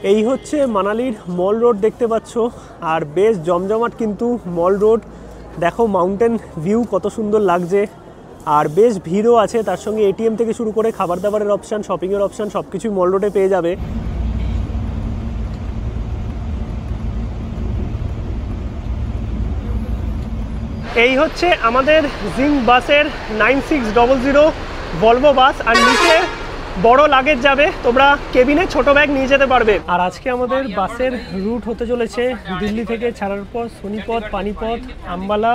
এই হচ্ছে মানালির মল রোড দেখতে পাচ্ছ, আর বেশ জমজমাট কিন্তু মল রোড। দেখো মাউন্টেন ভিউ কত সুন্দর লাগছে, আর বেশ ভিড়ও আছে। তার সঙ্গে এটিএম থেকে শুরু করে খাবার দাবারের অপশান, শপিংয়ের অপশান সব কিছুই মল রোডে পেয়ে যাবে। এই হচ্ছে আমাদের জিং বাসের 9600 ভলভো বাস, আর নিচে বড় লাগেজ যাবে, তোমরা কেবিনে ছোট ব্যাগ নিয়ে যেতে পারবে। আর আজকে আমাদের বাসের রুট হতে চলেছে দিল্লি থেকে ছাড়ার পর সোনিপত, পানিপথ, আম্বালা,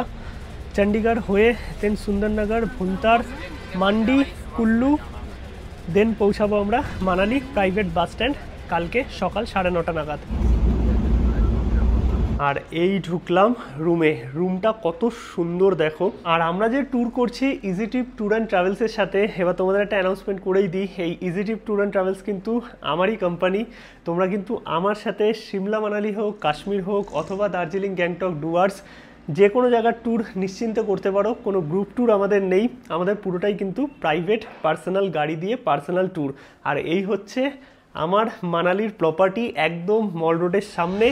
চণ্ডীগড় হয়ে দেন সুন্দরনগর, ভুন্তার, মান্ডি, কুল্লু, দেন পৌঁছাবো আমরা মানালি প্রাইভেট বাস স্ট্যান্ড কালকে সকাল 9:30 নাগাদ। আর এই ঢুকলাম রুমে, রুমটা কত সুন্দর দেখো। আর আমরা যে ট্যুর করছি ইজি ট্রিপ ট্যুর অ্যান্ড ট্রাভেলসের সাথে, এবার তোমাদের একটা অ্যানাউন্সমেন্ট করেই দিই, এই easy trip tour and travels কিন্তু আমারই কোম্পানি। তোমরা কিন্তু আমার সাথে সিমলা মানালি হোক, কাশ্মীর হোক, অথবা দার্জিলিং, গ্যাংটক, ডুয়ার্স যে কোনো জায়গার ট্যুর নিশ্চিন্তে করতে পারো। কোনো গ্রুপ ট্যুর আমাদের নেই, আমাদের পুরোটাই কিন্তু প্রাইভেট পার্সোনাল গাড়ি দিয়ে পার্সোনাল ট্যুর। আর এই হচ্ছে আমার মানালির প্রপার্টি, একদম মল রোডের সামনে।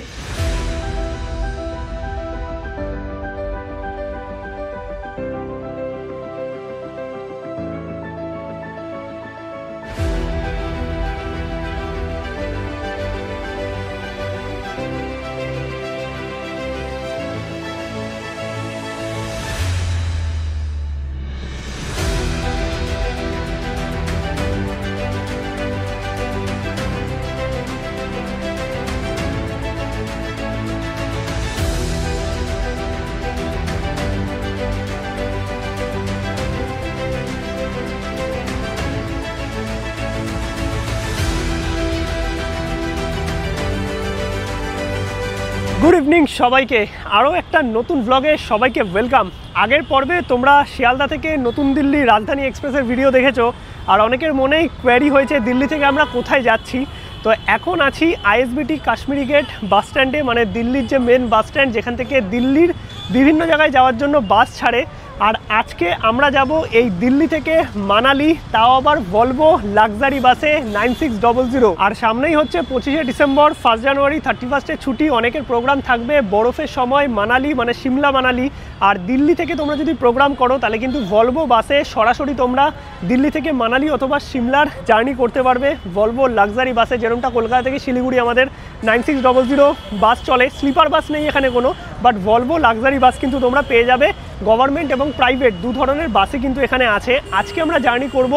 গুড ইভিনিং সবাইকে, আরও একটা নতুন ব্লগে সবাইকে ওয়েলকাম। আগের পর্বে তোমরা শিয়ালদা থেকে নতুন দিল্লি রাজধানী এক্সপ্রেসের ভিডিও দেখেছো, আর অনেকের মনেই কোয়ারি হয়েছে দিল্লি থেকে আমরা কোথায় যাচ্ছি। তো এখন আছি আইএসবিটি কাশ্মীরি গেট বাস স্ট্যান্ডে, মানে দিল্লির যে মেন বাস স্ট্যান্ড, যেখান থেকে দিল্লির বিভিন্ন জায়গায় যাওয়ার জন্য বাস ছাড়ে। আর আজকে আমরা যাব এই দিল্লি থেকে মানালি, তাও আবার ভলভো লাক্সারি বাসে 9600। আর সামনেই হচ্ছে 25শে ডিসেম্বর, 1 জানুয়ারি, 31 ছুটি, অনেকের প্রোগ্রাম থাকবে। বরফের সময় মানালি মানে সিমলা মানালি। আর দিল্লি থেকে তোমরা যদি প্রোগ্রাম করো তাহলে কিন্তু ভলভো বাসে সরাসরি তোমরা দিল্লি থেকে মানালি অথবা সিমলার জার্নি করতে পারবে ভলভো লাক্সারি বাসে, যেরকমটা কলকাতা থেকে শিলিগুড়ি আমাদের 9600 বাস চলে। স্লিপার বাস নেই এখানে কোনো, বাট ভলভো লাক্সারি বাস কিন্তু তোমরা পেয়ে যাবে। গভর্নমেন্ট এবং প্রাইভেট দু ধরনের বাসই কিন্তু এখানে আছে। আজকে আমরা জার্নি করব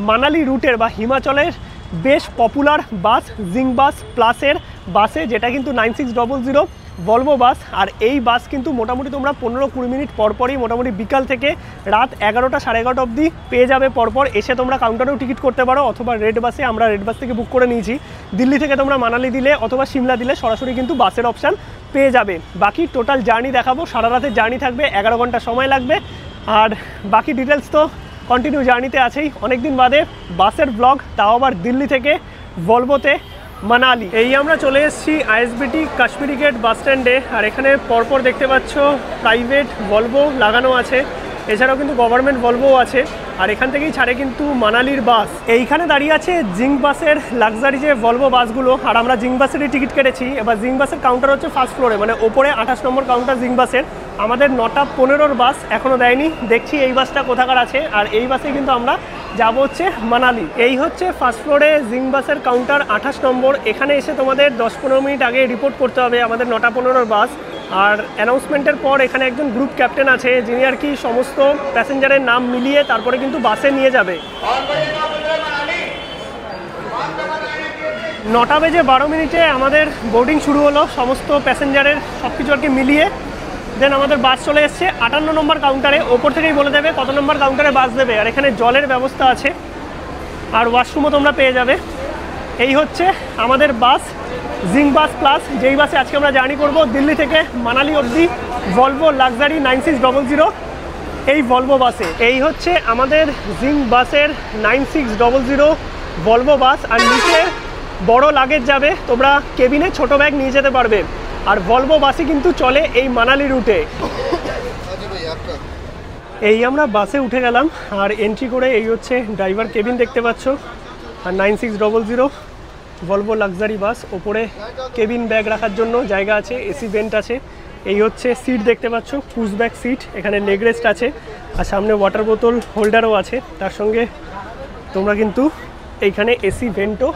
মানালি রুটের বা হিমাচলের বেশ পপুলার বাস জিং বাস প্লাসের বাসে, যেটা কিন্তু 9600 ভলভো বাস। আর এই বাস কিন্তু মোটামুটি তোমরা 15-20 মিনিট পরপরই, মোটামুটি বিকাল থেকে রাত 11টা 11:30 অবধি পেয়ে যাবে। পরপর এসে তোমরা কাউন্টারেও টিকিট করতে পারো, অথবা রেড বাসে, আমরা রেড বাস থেকে বুক করে নিয়েছি। দিল্লি থেকে তোমরা মানালি দিলে অথবা সিমলা দিলে সরাসরি কিন্তু বাসের অপশান পেয়ে যাবে। বাকি টোটাল জার্নি দেখাবো, সারা রাতের জার্নি থাকবে, 11 ঘন্টা সময় লাগবে। আর বাকি ডিটেলস তো কন্টিনিউ জার্নিতে আছেই। অনেকদিন বাদে বাসের ব্লগ, তাও আবার দিল্লি থেকে ভলভোতে মানালি। এই আমরা চলে এসেছি আইএসবিটি কাশ্মীরি গেট বাস স্ট্যান্ডে। আর এখানে পরপর দেখতে পাচ্ছ প্রাইভেট ভলভো লাগানো আছে, এছাড়াও কিন্তু গভর্নমেন্ট ভলভোও আছে। আর এখান থেকেই ছাড়ে কিন্তু মানালির বাস। এইখানে দাঁড়িয়ে আছে জিং বাসের লাক্সারি যে ভলভো বাসগুলো, আর আমরা জিং বাসেরই টিকিট কেটেছি। এবার জিং বাসের কাউন্টার হচ্ছে ফার্স্ট ফ্লোরে, মানে ওপরে 28 নম্বর কাউন্টার জিং বাসের। আমাদের 9:15 বাস এখনও দেয়নি, দেখছি এই বাসটা কোথাকার আছে। আর এই বাসে কিন্তু আমরা যাব হচ্ছে মানালি। এই হচ্ছে ফার্স্ট ফ্লোরে জিং বাসের কাউন্টার 28 নম্বর। এখানে এসে তোমাদের 10-15 মিনিট আগে রিপোর্ট করতে হবে আমাদের 9:15 বাস। আর অ্যানাউন্সমেন্টের পর এখানে একজন গ্রুপ ক্যাপ্টেন আছে, যিনি আর কি সমস্ত প্যাসেঞ্জারের নাম মিলিয়ে তারপরে কিন্তু বাসে নিয়ে যাবে। 9:12 আমাদের বোর্ডিং শুরু হলো, সমস্ত প্যাসেঞ্জারের সব কিছু আর কি মিলিয়ে। দেন আমাদের বাস চলে এসছে 58 নম্বর কাউন্টারে। ওপর থেকেই বলে দেবে কত নম্বর কাউন্টারে বাস দেবে। আর এখানে জলের ব্যবস্থা আছে, আর ওয়াশরুমও তোমরা পেয়ে যাবে। এই হচ্ছে আমাদের বাস জিং বাস প্লাস, যেই বাসে আজকে আমরা জার্নি করব দিল্লি থেকে মানালি অবধি, ভলভো লাক্সারি 9600 এই ভলভো বাসে। এই হচ্ছে আমাদের জিং বাসের 9600 ভলভো বাস। আর নিচে বড় লাগেজ যাবে, তোমরা কেবিনে ছোট ব্যাগ নিয়ে যেতে পারবে। আর ভলভো বাসই কিন্তু চলে এই মানালি রুটে। এই আমরা বাসে উঠে গেলাম, আর এন্ট্রি করে এই হচ্ছে ড্রাইভার কেবিন দেখতে পাচ্ছ। আর 9600 ভলভো লাক্সারি বাস। ওপরে কেবিন ব্যাগ রাখার জন্য জায়গা আছে, এসি ভেন্ট আছে। এই হচ্ছে সিট দেখতে পাচ্ছ, পুশ ব্যাক সিট, এখানে লেগ রেস্ট আছে আর সামনে ওয়াটার বোতল হোল্ডারও আছে। তার সঙ্গে তোমরা কিন্তু এইখানে এসি ভেন্টও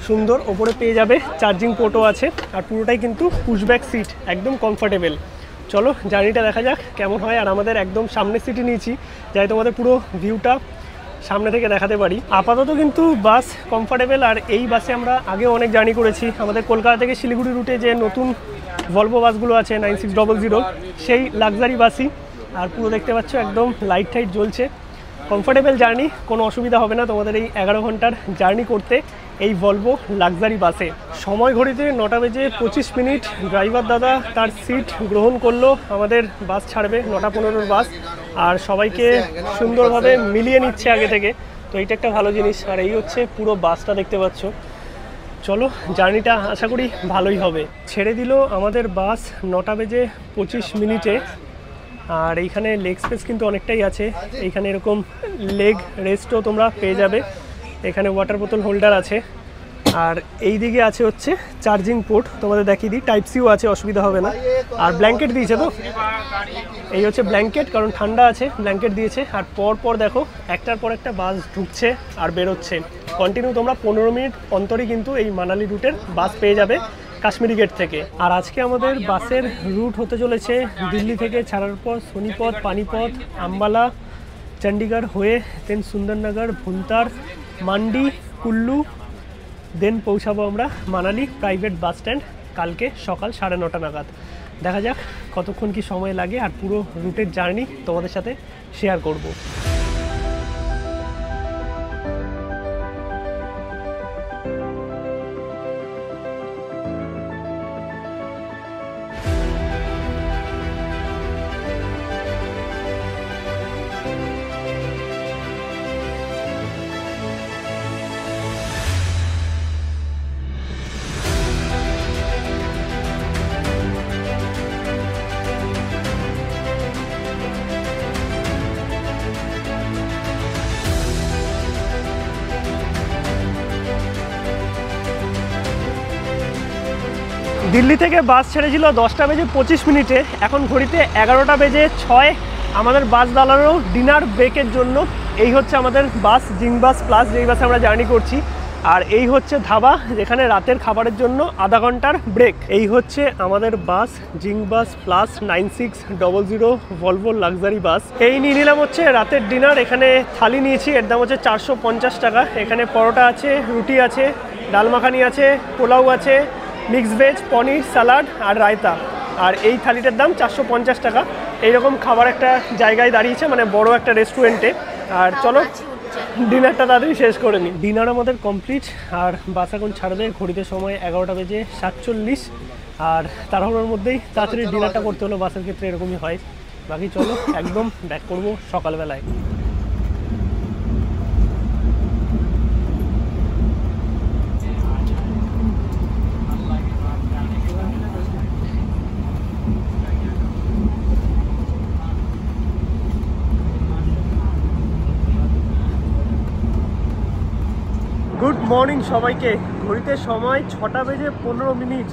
সুন্দর ওপরে পেয়ে যাবে, চার্জিং পোর্টও আছে আর পুরোটাই কিন্তু পুশ ব্যাক সিট, একদম কমফর্টেবল। চলো জার্নিটা দেখা যাক কেমন হয়। আর আমাদের একদম সামনের সিটে নিয়েছি, যাই তোমাদের পুরো ভিউটা সামনে থেকে দেখাতে পারি। আপাতত কিন্তু বাস কমফর্টেবল। আর এই বাসে আমরা আগেও অনেক জার্নি করেছি, আমাদের কলকাতা থেকে শিলিগুড়ি রুটে যে নতুন ভলভো বাসগুলো আছে 9600, সেই লাক্সারি বাসই। আর পুরো দেখতে পাচ্ছ একদম লাইট টাইট জ্বলছে, কমফর্টেবল জার্নি, কোনো অসুবিধা হবে না তোমাদের এই 11 ঘন্টার জার্নি করতে এই ভলভো লাক্সারি বাসে। সময় ঘড়িতে 9:25। ড্রাইভার দাদা তার সিট গ্রহণ করলো, আমাদের বাস ছাড়বে 9:15 বাস। আর সবাইকে সুন্দরভাবে মিলিয়ে নিচ্ছে আগে থেকে, তো এইটা একটা ভালো জিনিস। আর এই হচ্ছে পুরো বাসটা দেখতে পাচ্ছ। চলো জার্নিটা আশা করি ভালোই হবে। ছেড়ে দিল আমাদের বাস 9:25। আর এইখানে লেগ স্পেস কিন্তু অনেকটাই আছে, এইখানে এরকম লেগ রেস্টও তোমরা পেয়ে যাবে, এখানে ওয়াটার বোতল হোল্ডার আছে। আর এই দিকে আছে হচ্ছে চার্জিং পোর্ট, তোমাদের দেখিয়ে দিই, টাইপ সিও আছে, অসুবিধা হবে না। আর ব্ল্যাঙ্কেট দিয়েছে, তো এই হচ্ছে ব্ল্যাঙ্কেট, কারণ ঠান্ডা আছে, ব্ল্যাঙ্কেট দিয়েছে। আর পর দেখো একটার পর একটা বাস ঢুকছে আর বেরোচ্ছে কন্টিনিউ। তোমরা 15 মিনিট অন্তরই কিন্তু এই মানালি রুটের বাস পেয়ে যাবে কাশ্মীরি গেট থেকে। আর আজকে আমাদের বাসের রুট হতে চলেছে দিল্লি থেকে ছাড়ার পর সোনিপত, পানিপত, আম্বালা, চণ্ডীগড় হয়ে দেন সুন্দরনগর, ভুন্তার, মান্ডি, কুল্লু, দেন পৌঁছাবো আমরা মানালি প্রাইভেট বাস স্ট্যান্ড কালকে সকাল 9:30 নাগাদ। দেখা যাক কতক্ষণ কি সময় লাগে, আর পুরো রুটের জার্নি তোমাদের সাথে শেয়ার করব। দিল্লি থেকে বাস ছেড়েছিল 10:25, এখন ঘড়িতে 11:06। আমাদের বাস দাঁড়ানো ডিনার ব্রেকের জন্য। এই হচ্ছে আমাদের বাস, জিং বাস প্লাস, যেই বাসে আমরা জার্নি করছি। আর এই হচ্ছে ধাবা, যেখানে রাতের খাবারের জন্য আধা ঘন্টার ব্রেক। এই হচ্ছে আমাদের বাস, জিং বাস প্লাস 9600 ভলভো লাক্সারি বাস। এই নিয়ে নিলাম হচ্ছে রাতের ডিনার। এখানে থালি নিয়েছি, এর দাম হচ্ছে 450 টাকা। এখানে পরোটা আছে, রুটি আছে, ডাল মাখানি আছে, পোলাও আছে, মিক্স ভেজ, পনির, স্যালাড আর রায়তা। আর এই থালিটার দাম 450 টাকা। এইরকম খাবার একটা জায়গায় দাঁড়িয়েছে, মানে বড় একটা রেস্টুরেন্টে। আর চলো ডিনারটা তাড়াতাড়ি শেষ করে নিই। ডিনার আমাদের কমপ্লিট, আর বাস এখন ছাড়বে, ঘড়িতে সময় 11:47। আর তাড়াহুড়োর মধ্যেই তাড়াতাড়ি ডিনারটা করতে হলো, বাসের ক্ষেত্রে এরকমই হয়। বাকি চলো একদম ব্যাক করবো সকালবেলায়। গুড মর্নিং সবাইকে। ঘড়িতে সময় 6:15।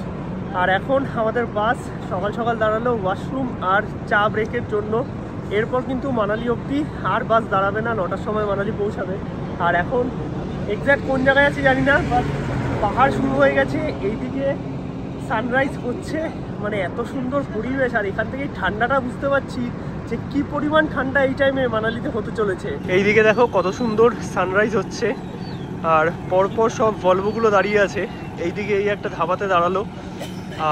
আর এখন আমাদের বাস সকাল সকাল দাঁড়ালো ওয়াশরুম আর চা ব্রেকের জন্য। এরপর কিন্তু মানালি অবধি আর বাস দাঁড়াবে না, 9টার সময় মানালি পৌঁছাবে। আর এখন এক্স্যাক্ট কোন জায়গায় আছি জানি না, বাট পাহাড় শুরু হয়ে গেছে, এইদিকে সানরাইজ হচ্ছে, মানে এত সুন্দর পরিবেশ। আর এখান থেকেই ঠান্ডাটা বুঝতে পারছি যে কি পরিমাণ ঠান্ডা এই টাইমে মানালিতে হতে চলেছে। এইদিকে দেখো কত সুন্দর সানরাইজ হচ্ছে, আর পরপর সব ভলভোগুলো দাঁড়িয়ে আছে। এইদিকে এই একটা ধাবাতে দাঁড়ালো,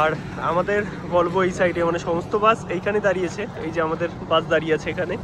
আর আমাদের ভলভো এই সাইডে, মানে সমস্ত বাস এইখানে দাঁড়িয়েছে। এই যে আমাদের বাস দাঁড়িয়ে আছে এখানে।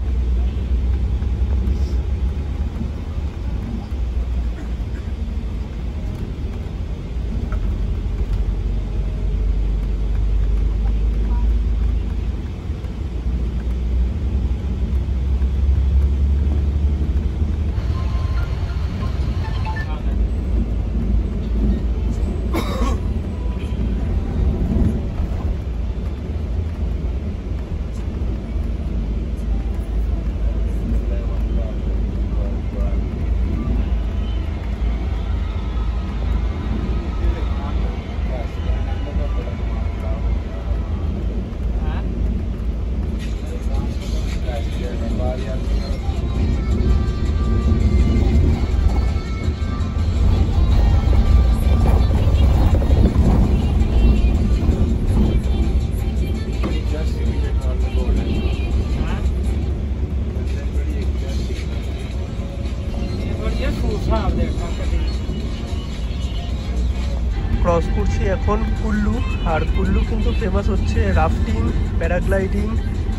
করছি এখন কুল্লু। আর কুল্লু কিন্তু ফেমাস হচ্ছে রাফটিং, প্যারাগ্লাইডিং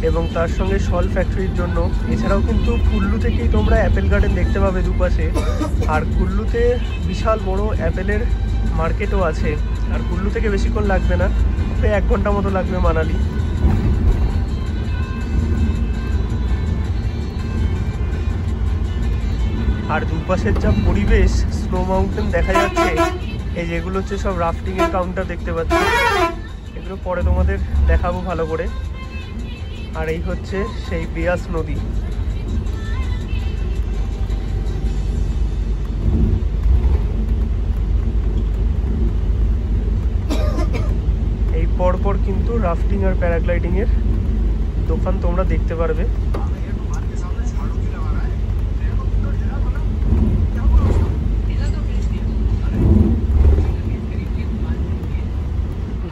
এবং তার সঙ্গে শল ফ্যাক্টরির জন্য। এছাড়াও কিন্তু কুল্লু থেকেই তোমরা অ্যাপেল গার্ডেন দেখতে পাবে দুপাশে। আর কুল্লুতে বিশাল বড় অ্যাপেলের মার্কেটও আছে। আর কুল্লু থেকে বেশিক্ষণ লাগবে না, প্রায় 1 ঘন্টা মতো লাগবে মানালি। আর দুপাশের যা পরিবেশ, স্নো মাউন্টেন দেখা যাচ্ছে। এই যেগুলো হচ্ছে সব রাফটিংয়ের কাউন্টার দেখতে পাচ্ছি, এগুলো পরে তোমাদের দেখাবো ভালো করে। আর এই হচ্ছে সেই বিয়াস নদী। এই পরপর কিন্তু রাফটিং আর প্যারাগ্লাইডিংয়ের দোকান তোমরা দেখতে পারবে।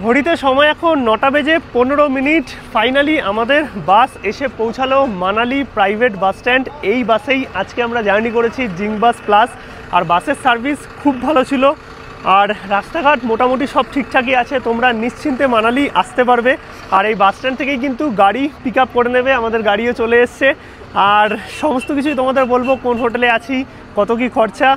ঘড়িতে সময় এখন 9টা বেজে 15 মিনিট। ফাইনালি আমাদের বাস এসে পৌঁছালো মানালি প্রাইভেট বাস স্ট্যান্ড। এই বাসেই আজকে আমরা জার্নি করেছি জিং বাস প্লাস। আর বাসের সার্ভিস খুব ভালো ছিল, আর রাস্তাঘাট মোটামুটি সব ঠিকঠাকই আছে, তোমরা নিশ্চিন্তে মানালি আসতে পারবে। আর এই বাস স্ট্যান্ড থেকেই কিন্তু গাড়ি পিক আপ করে নেবে, আমাদের গাড়িও চলে এসছে। আর সমস্ত কিছুই তোমাদের বলবো, কোন হোটেলে আছি, কত কী খরচা,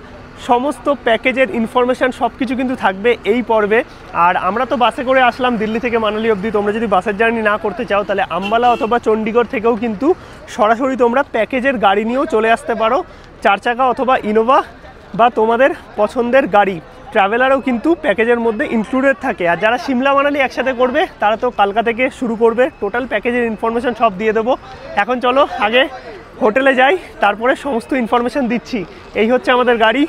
সমস্ত প্যাকেজের ইনফরমেশান সব কিছু কিন্তু থাকবে এই পর্বে। আর আমরা তো বাসে করে আসলাম দিল্লি থেকে মানালি অবধি। তোমরা যদি বাসের জার্নি না করতে চাও তাহলে আম্বালা অথবা চণ্ডীগড় থেকেও কিন্তু সরাসরি তোমরা প্যাকেজের গাড়ি নিয়েও চলে আসতে পারো, 4 চাকা অথবা ইনোভা বা তোমাদের পছন্দের গাড়ি। ট্রাভেলারও কিন্তু প্যাকেজের মধ্যে ইনক্লুডেড থাকে। আর যারা সিমলা মানালি একসাথে করবে তারা তো কালকা থেকে শুরু করবে। টোটাল প্যাকেজের ইনফরমেশান সব দিয়ে দেবো। এখন চলো আগে হোটেলে যাই, তারপরে সমস্ত ইনফরমেশান দিচ্ছি। এই হচ্ছে আমাদের গাড়ি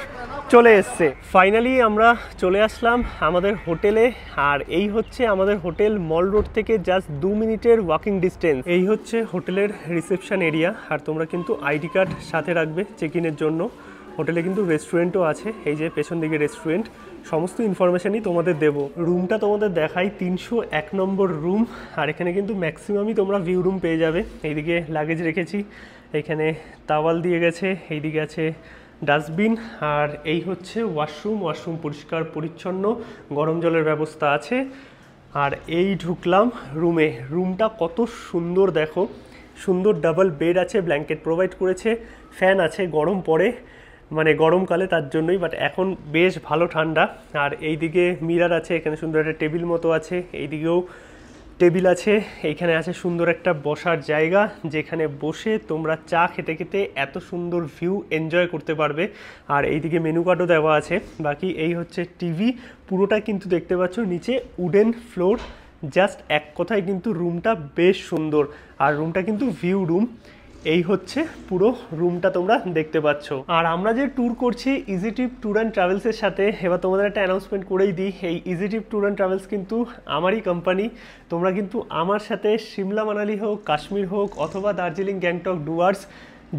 চলে এসছে। ফাইনালি আমরা চলে আসলাম আমাদের হোটেলে। আর এই হচ্ছে আমাদের হোটেল, মল রোড থেকে জাস্ট 2 মিনিটের ওয়াকিং ডিস্টেন্স। এই হচ্ছে হোটেলের রিসেপশন এরিয়া। আর তোমরা কিন্তু আইডি কার্ড সাথে রাখবে চেক ইনের জন্য। হোটেলে কিন্তু রেস্টুরেন্টও আছে, এই যে পেছন দিকে রেস্টুরেন্ট। সমস্ত ইনফরমেশানই তোমাদের দেবো। রুমটা তোমাদের দেখাই, 301 নম্বর রুম। আর এখানে কিন্তু ম্যাক্সিমামই তোমরা ভিউ রুম পেয়ে যাবে। এইদিকে লাগেজ রেখেছি, এখানে তাওয়াল দিয়ে গেছে, এইদিকে আছে ডাস্টবিন। আর এই হচ্ছে ওয়াশরুম পরিষ্কার পরিচ্ছন্ন, গরম জলের ব্যবস্থা আছে। আর এই ঢুকলাম রুমে। রুমটা কত সুন্দর দেখো, সুন্দর ডাবল বেড আছে, ব্ল্যাঙ্কেট প্রোভাইড করেছে, ফ্যান আছে, গরম পড়ে মানে গরমকালে তার জন্যই, বাট এখন বেশ ভালো ঠান্ডা। আর এইদিকে মিরার আছে, এখানে সুন্দর একটা টেবিল মতো আছে, এইদিকেও টেবিল আছে। এইখানে আছে সুন্দর একটা বসার জায়গা, যেখানে বসে তোমরা চা খেতে খেতে এত সুন্দর ভিউ এনজয় করতে পারবে। আর এইদিকে মেনু কার্ডও দেওয়া আছে। বাকি এই হচ্ছে টিভি, পুরোটা কিন্তু দেখতে পাচ্ছ নিচে উডেন ফ্লোর। জাস্ট এক কথায় কিন্তু রুমটা বেশ সুন্দর। আর রুমটা কিন্তু ভিউ রুম। এই হচ্ছে পুরো রুমটা তোমরা দেখতে পাচ্ছ। আর আমরা যে ট্যুর করছি ইজি ট্রিপ ট্যুর অ্যান্ড ট্রাভেলসের সাথে, এবার তোমাদের একটা অ্যানাউন্সমেন্ট করেই দিই। এই easy trip tour and travels কিন্তু আমারই কোম্পানি। তোমরা কিন্তু আমার সাথে সিমলা মানালি হোক, কাশ্মীর হোক অথবা দার্জিলিং, গ্যাংটক, ডুয়ার্স,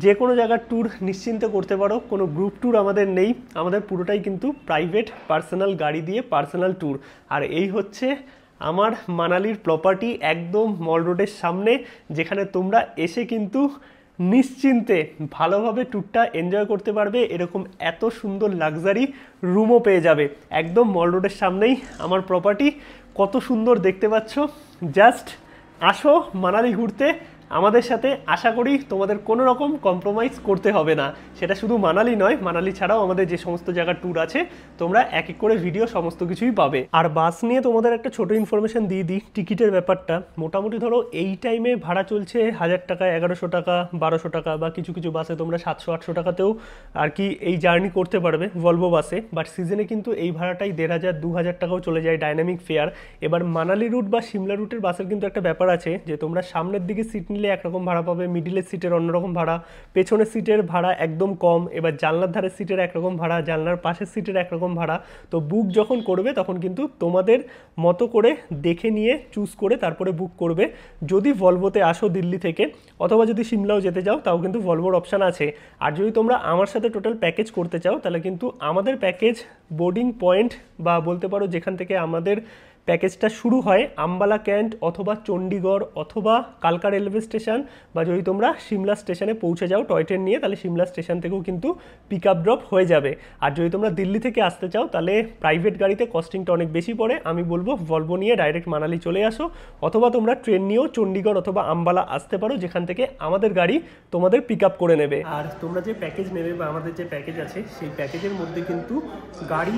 যে কোনো জায়গার ট্যুর নিশ্চিন্তে করতে পারো। কোনো গ্রুপ ট্যুর আমাদের নেই, আমাদের পুরোটাই কিন্তু প্রাইভেট পার্সোনাল গাড়ি দিয়ে পার্সোনাল ট্যুর। আর এই হচ্ছে আমার মানালির প্রপার্টি, একদম মল রোডের সামনে, যেখানে তোমরা এসে কিন্তু নিশ্চিন্তে ভালোভাবে ট্যুরটা এনজয় করতে পারবে। এরকম এত সুন্দর লাক্সারি রুমও পেয়ে যাবে, একদম মল রোডের সামনেই আমার প্রপার্টি। কত সুন্দর দেখতে পাচ্ছ। জাস্ট আসো মানালি ঘুরতে আমাদের সাথে, আশা করি তোমাদের কোনো রকম কম্প্রোমাইজ করতে হবে না। সেটা শুধু মানালি নয়, মানালি ছাড়াও আমাদের যে সমস্ত জায়গার ট্যুর আছে তোমরা এক এক করে ভিডিও সমস্ত কিছুই পাবে। আর বাস নিয়ে তোমাদের একটা ছোট ইনফরমেশন দিয়ে দিই, টিকিটের ব্যাপারটা। মোটামুটি ধরো এই টাইমে ভাড়া চলছে 1000 টাকা, 1100 টাকা, 1200 টাকা, বা কিছু কিছু বাসে তোমরা 700-800 টাকাতেও আর কি এই জার্নি করতে পারবে ভলভো বাসে। বাট সিজনে কিন্তু এই ভাড়াটাই 1500-2000 টাকাও চলে যায়, ডাইনামিক ফেয়ার। এবার মানালি রুট বা সিমলা রুটের বাসের কিন্তু একটা ব্যাপার আছে, যে তোমরা সামনের দিকে সিট নিলে একরকম ভাড়া পাবে, মিডিলের সিটের অন্যরকম ভাড়া, পেছনের সিটের ভাড়া একদম কম। এবার জানলার ধারের সিটের একরকম ভাড়া, জানলার পাশের সিটের একরকম ভাড়া। তো বুক যখন করবে তখন কিন্তু তোমাদের মতো করে দেখে নিয়ে চুজ করে তারপরে বুক করবে। যদি ভলভোতে আসো দিল্লি থেকে, অথবা যদি সিমলাও যেতে চাও তাও কিন্তু ভলভোর অপশান আছে। আর যদি তোমরা আমার সাথে টোটাল প্যাকেজ করতে চাও তাহলে কিন্তু আমাদের প্যাকেজ বোর্ডিং পয়েন্ট, বা বলতে পারো যেখান থেকে আমাদের প্যাকেজটা শুরু হয়, আম্বালা ক্যান্ট অথবা চণ্ডীগড় অথবা কালকা রেলওয়ে স্টেশন বা যদি তোমরা সিমলা স্টেশনে পৌঁছে যাও টয় ট্রেন নিয়ে, তাহলে সিমলা স্টেশন থেকেও কিন্তু পিক আপ ড্রপ হয়ে যাবে। আর যদি তোমরা দিল্লি থেকে আসতে চাও তাহলে প্রাইভেট গাড়িতে কস্টিংটা অনেক বেশি পড়ে, আমি বলবো ভলভো নিয়ে ডাইরেক্ট মানালি চলে আসো, অথবা তোমরা ট্রেন নিয়েও চণ্ডীগড় অথবা আম্বালা আসতে পারো, যেখান থেকে আমাদের গাড়ি তোমাদের পিক আপ করে নেবে। আর তোমরা যে প্যাকেজ নেবে বা আমাদের যে প্যাকেজ আছে সেই প্যাকেজের মধ্যে কিন্তু গাড়ি,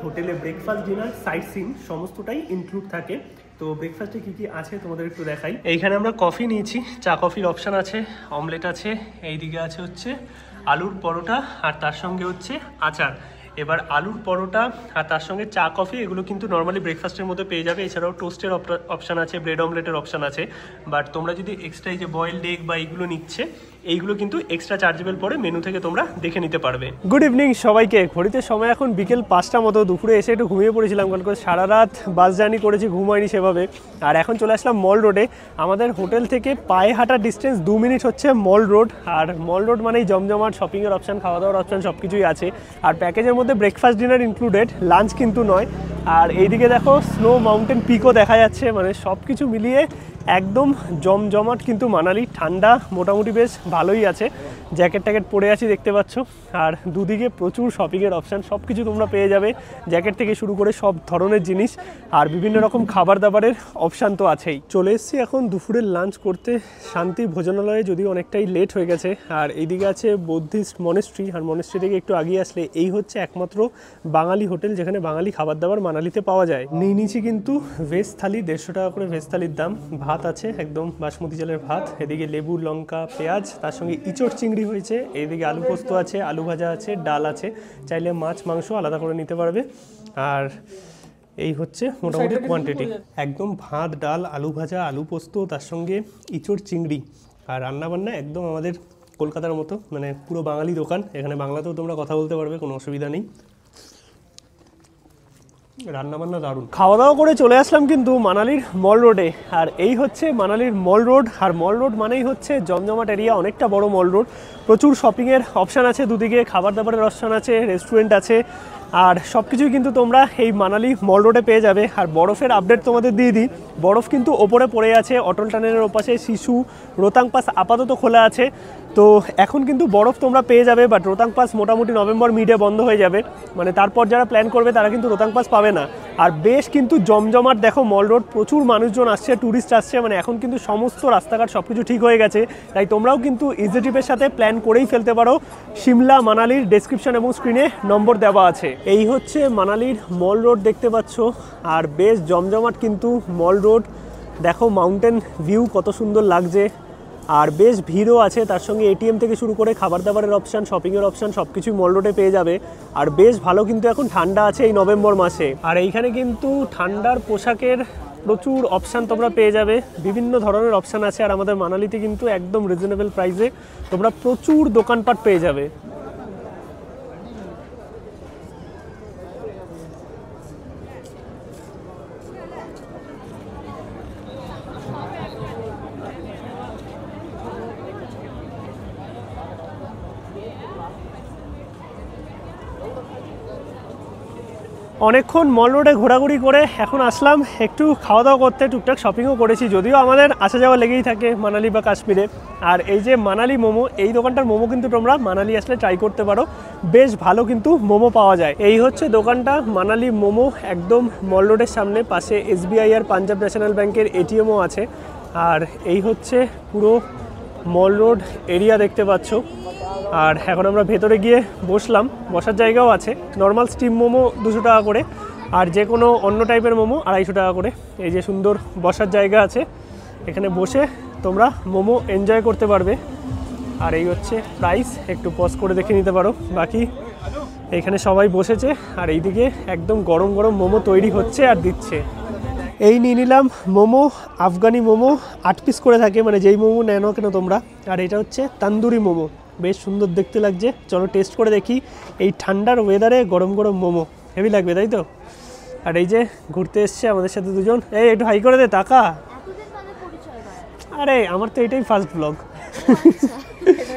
হোটেলে ব্রেকফাস্ট, ডিনার, সাইট সিন সমস্তটাই ইনক্লুড থাকে। তো ব্রেকফাস্টে কী কী আছে তোমাদের একটু দেখাই। এইখানে আমরা কফি নিয়েছি, চা কফির অপশান আছে, অমলেট আছে, এইদিকে আছে হচ্ছে আলুর পরোটা আর তার সঙ্গে হচ্ছে আচার। এবার আলুর পরোটা আর তার সঙ্গে চা কফি এগুলো কিন্তু নর্মালি ব্রেকফাস্টের মধ্যে পেয়ে যাবে। এছাড়াও টোস্টের অপশান আছে, ব্রেড অমলেটের অপশান আছে। বাট তোমরা যদি এক্সট্রা এই যে বয়েলড এগ বা এইগুলো নিচ্ছে, এইগুলো কিন্তু এক্সট্রা চার্জেবল পরে মেনু থেকে তোমরা দেখে নিতে পারবে। গুড ইভিনিং সবাইকে। ঘড়িতে সময় এখন বিকেল 5টা মতো। দুপুরে এসে একটু ঘুমিয়ে পড়েছিলাম, কারণ সারা রাত বাস জার্নি করেছি, ঘুমাইনি সেভাবে। আর এখন চলে আসলাম মল রোডে। আমাদের হোটেল থেকে পায়ে হাঁটার ডিস্টেন্স 2 মিনিট হচ্ছে মল রোড। আর মল রোড মানেই জমজমাট, শপিংয়ের অপশান, খাওয়া দাওয়ার অপশান সব কিছুই আছে। আর প্যাকেজের মধ্যে ব্রেকফাস্ট ডিনার ইনক্লুডেড, লাঞ্চ কিন্তু নয়। আর এইদিকে দেখো স্নো মাউন্টেন পিকও দেখা যাচ্ছে, মানে সব কিছু মিলিয়ে একদম জমজমাট কিন্তু মানালি। ঠান্ডা মোটামুটি বেশ ভালোই আছে, জ্যাকেট ট্যাকেট পরে আছি দেখতে পাচ্ছ। আর দুদিকে প্রচুর শপিংয়ের অপশান, সব কিছু তোমরা পেয়ে যাবে, জ্যাকেট থেকে শুরু করে সব ধরনের জিনিস। আর বিভিন্ন রকম খাবার দাবারের অপশান তো আছেই। চলে এসেছি এখন দুপুরের লাঞ্চ করতে শান্তি ভোজনালয়ে, যদিও অনেকটাই লেট হয়ে গেছে। আর এইদিকে আছে বৌদ্ধিস্ট মনেস্ট্রি, আর মনেস্ট্রি থেকে একটু আগিয়ে আসলে এই হচ্ছে একমাত্র বাঙালি হোটেল যেখানে বাঙালি খাবার দাবার মানালিতে পাওয়া যায়। নিয়ে নিয়েছি কিন্তু ভেজ থালি, 150 টাকা করে ভেজ থালির দাম। ভাত আছে একদম বাসমতি চালের ভাত, এদিকে লেবু, লঙ্কা, পেঁয়াজ, তার সঙ্গে ইঁচড় চিংড়ি হয়েছে, এইদিকে আলু পোস্ত আছে, আলু ভাজা আছে, ডাল আছে, চাইলে মাছ মাংস আলাদা করে নিতে পারবে। আর এই হচ্ছে মোটামুটি কোয়ান্টিটি, একদম ভাত, ডাল, আলু ভাজা, আলু পোস্ত, তার সঙ্গে ইঁচড় চিংড়ি। আর রান্নাবান্না একদম আমাদের কলকাতার মতো, মানে পুরো বাঙালি দোকান। এখানে বাংলাতেও তোমরা কথা বলতে পারবে, কোনো অসুবিধা নেই। রান্নাবান্না দারুণ। খাওয়া দাওয়া করে চলে আসলাম কিন্তু মানালির মল রোডে। আর এই হচ্ছে মানালির মল রোড। আর মল রোড মানেই হচ্ছে জমজমাট এরিয়া, অনেকটা বড় মল রোড, প্রচুর শপিংয়ের অপশান আছে, দুদিকে খাবার দাবারের অপশান আছে, রেস্টুরেন্ট আছে। আর সব কিছুই কিন্তু তোমরা এই মানালি মল রোডে পেয়ে যাবে। আর বরফের আপডেট তোমাদের দিয়ে দিই, বরফ কিন্তু ওপরে পড়ে আছে, অটল টানেলের ওপাশে শিশু, রোতাং পাস আপাতত খোলা আছে। তো এখন কিন্তু বরফ তোমরা পেয়ে যাবে, বাট রোতাং পাস মোটামুটি নভেম্বর মিডে বন্ধ হয়ে যাবে, মানে তারপর যারা প্ল্যান করবে তারা কিন্তু রোতাং পাস পাবে না। আর বেশ কিন্তু জমজমাট দেখো মল রোড, প্রচুর মানুষজন আসছে, ট্যুরিস্ট আসছে, মানে এখন কিন্তু সমস্ত রাস্তাঘাট সব কিছু ঠিক হয়ে গেছে। তাই তোমরাও কিন্তু ইজি ট্রিপের সাথে প্ল্যান করেই ফেলতে পারো। সিমলা মানালির ডেসক্রিপশন এবং স্ক্রিনে নম্বর দেওয়া আছে। এই হচ্ছে মানালির মল রোড দেখতে পাচ্ছ, আর বেশ জমজমাট কিন্তু মল রোড। দেখো মাউন্টেন ভিউ কত সুন্দর লাগছে, আর বেশ ভিড়ও আছে। তার সঙ্গে এটিএম থেকে শুরু করে খাবার দাবারের অপশান, শপিংয়ের অপশান সব কিছুই মল রোডে পেয়ে যাবে। আর বেশ ভালো কিন্তু এখন ঠান্ডা আছে এই নভেম্বর মাসে। আর এইখানে কিন্তু ঠান্ডার পোশাকের প্রচুর অপশান তোমরা পেয়ে যাবে, বিভিন্ন ধরনের অপশান আছে। আর আমাদের মানালিতে কিন্তু একদম রিজনেবল প্রাইসে তোমরা প্রচুর দোকানপাট পেয়ে যাবে। অনেকক্ষণ মল রোডে ঘোরাঘুরি করে এখন আসলাম একটু খাওয়া দাওয়া করতে, টুকটাক শপিংও করেছি, যদিও আমাদের আসা যাওয়া লেগেই থাকে মানালি বা কাশ্মীরে। আর এই যে মানালি মোমো, এই দোকানটার মোমো কিন্তু তোমরা মানালি আসলে ট্রাই করতে পারো, বেশ ভালো কিন্তু মোমো পাওয়া যায়। এই হচ্ছে দোকানটা মানালি মোমো, একদম মল রোডের সামনে, পাশে এসবিআই আর পাঞ্জাব ন্যাশনাল ব্যাংকের এটিএমও আছে। আর এই হচ্ছে পুরো মল রোড এরিয়া দেখতে পাচ্ছ। আর এখন আমরা ভেতরে গিয়ে বসলাম, বসার জায়গাও আছে। নর্মাল স্টিম মোমো 200 টাকা করে, আর যে কোনো অন্য টাইপের মোমো 250 টাকা করে। এই যে সুন্দর বসার জায়গা আছে, এখানে বসে তোমরা মোমো এনজয় করতে পারবে। আর এই হচ্ছে প্রাইস, একটু পজ করে দেখে নিতে পারো। বাকি এখানে সবাই বসেছে, আর এইদিকে একদম গরম গরম মোমো তৈরি হচ্ছে আর দিচ্ছে। এই নিয়ে নিলাম মোমো, আফগানি মোমো 8 পিস করে থাকে, মানে যেই মোমো নেয় না কেন তোমরা। আর এটা হচ্ছে তান্দুরি মোমো, বেশ সুন্দর দেখতে লাগছে। চলো টেস্ট করে দেখি, এই ঠান্ডার ওয়েদারে গরম গরম মোমো হেভি লাগবে, তাই তো? আর এই যে ঘুরতে এসছে আমাদের সাথে দুজন, এই একটু হাই করে দে, টাকা। আরে আমার তো এটাই ফার্স্ট ব্লগ।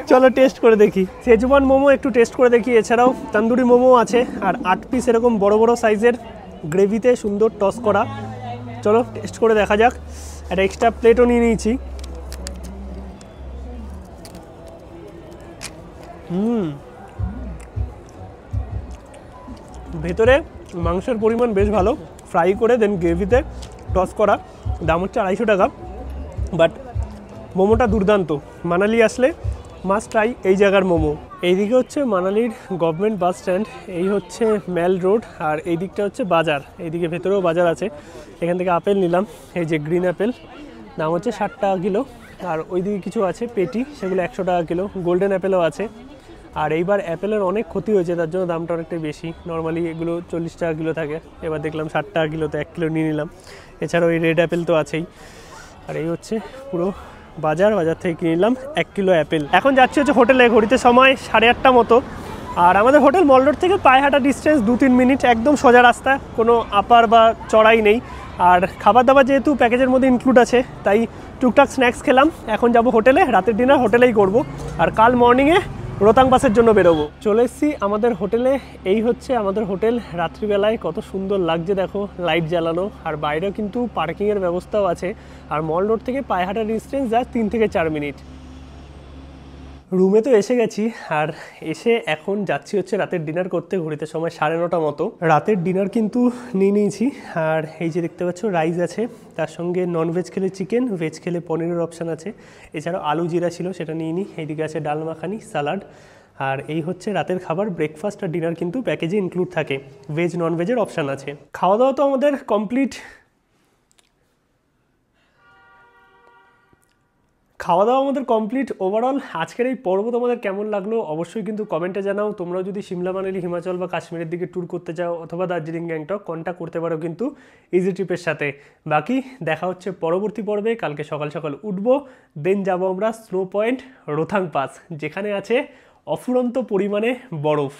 চলো টেস্ট করে দেখি, সেজওয়ান মোমো একটু টেস্ট করে দেখি। এছাড়াও তান্দুরি মোমো আছে, আর 8 পিস এরকম বড় বড় সাইজের গ্রেভিতে সুন্দর টস করা। চলো টেস্ট করে দেখা যাক। একটা এক্সট্রা প্লেটও নিয়ে নিয়েছি। ভেতরে মাংসের পরিমাণ বেশ ভালো, ফ্রাই করে দেন গ্রেভিতে টস করা, দাম হচ্ছে 250 টাকা। বাট মোমোটা দুর্দান্ত, মানালি আসলে মাস্ট ট্রাই এই জায়গার মোমো। এইদিকে হচ্ছে মানালির গভর্নমেন্ট বাস স্ট্যান্ড, এই হচ্ছে মেল রোড, আর এই দিকটা হচ্ছে বাজার, এইদিকে ভেতরেও বাজার আছে। এখান থেকে আপেল নিলাম, এই যে গ্রিন অ্যাপেল, দাম হচ্ছে 60 টাকা কিলো। আর ওইদিকে কিছু আছে পেটি, সেগুলো 100 টাকা কিলো। গোল্ডেন অ্যাপেলও আছে। আর এইবার অ্যাপেলের অনেক ক্ষতি হয়েছে, তার জন্য দামটা অনেকটাই বেশি। নর্মালি এগুলো 40 টাকা কিলো থাকে, এবার দেখলাম 60 টাকা কিলো, তো 1 কিলো নিয়ে নিলাম। এছাড়াও এই রেড অ্যাপেল তো আছেই। আর এই হচ্ছে পুরো বাজার থেকে কিনে নিলাম 1 কিলো অ্যাপেল। এখন যাচ্ছি হচ্ছে হোটেলে, ঘড়িতে সময় 8:30 মতো। আর আমাদের হোটেল মল রোড থেকে পায়ে হাঁটা ডিস্টেন্স 2-3 মিনিট, একদম সোজা রাস্তা, কোনো আপার বা চড়াই নেই। আর খাবার দাবার যেহেতু প্যাকেজের মধ্যে ইনক্লুড আছে, তাই টুকটাক স্ন্যাক্স খেলাম। এখন যাব হোটেলে, রাতের ডিনার হোটেলেই করব। আর কাল মর্নিংয়ে রোহতাং পাসের জন্য বেরোবো। চলে এসেছি আমাদের হোটেলে, এই হচ্ছে আমাদের হোটেল। রাত্রিবেলায় কত সুন্দর লাগছে দেখো, লাইট জ্বালানো, আর বাইরেও কিন্তু পার্কিংয়ের ব্যবস্থাও আছে। আর মল রোড থেকে পায়ে হাঁটার ডিস্টেন্স যা 3 থেকে 4 মিনিট। রুমে তো এসে গেছি, আর এসে এখন যাচ্ছি হচ্ছে রাতের ডিনার করতে। ঘড়িতে সময় 9:30 মতো। রাতের ডিনার কিন্তু নিয়ে নিয়েছি। আর এই যে দেখতে পাচ্ছ রাইস আছে, তার সঙ্গে ননভেজ খেলে চিকেন, ভেজ খেলে পনিরের অপশান আছে। এছাড়াও আলু জিরা ছিল, সেটা নিয়ে নিই। এইদিকে আছে ডাল মাখানি, সালাড। আর এই হচ্ছে রাতের খাবার। ব্রেকফাস্ট আর ডিনার কিন্তু প্যাকেজে ইনক্লুড থাকে, ভেজ ননভেজের অপশান আছে। খাওয়া দাওয়া তো আমাদের কমপ্লিট। ওভারঅল আজকের এই পর্ব তোমাদের কেমন লাগলো অবশ্যই কিন্তু কমেন্টে জানাও। তোমরাও যদি সিমলা, মানালি, হিমাচল বা কাশ্মীরের দিকে ট্যুর করতে চাও, অথবা দার্জিলিং, গ্যাংটক, কন্ট্যাক্ট করতে পারো কিন্তু ইজি ট্রিপের সাথে। বাকি দেখা হচ্ছে পরবর্তী পর্বে। কালকে সকাল সকাল উঠবো, দেন যাব আমরা স্নো পয়েন্ট রোহতাং পাস, যেখানে আছে অফুরন্ত পরিমাণে বরফ।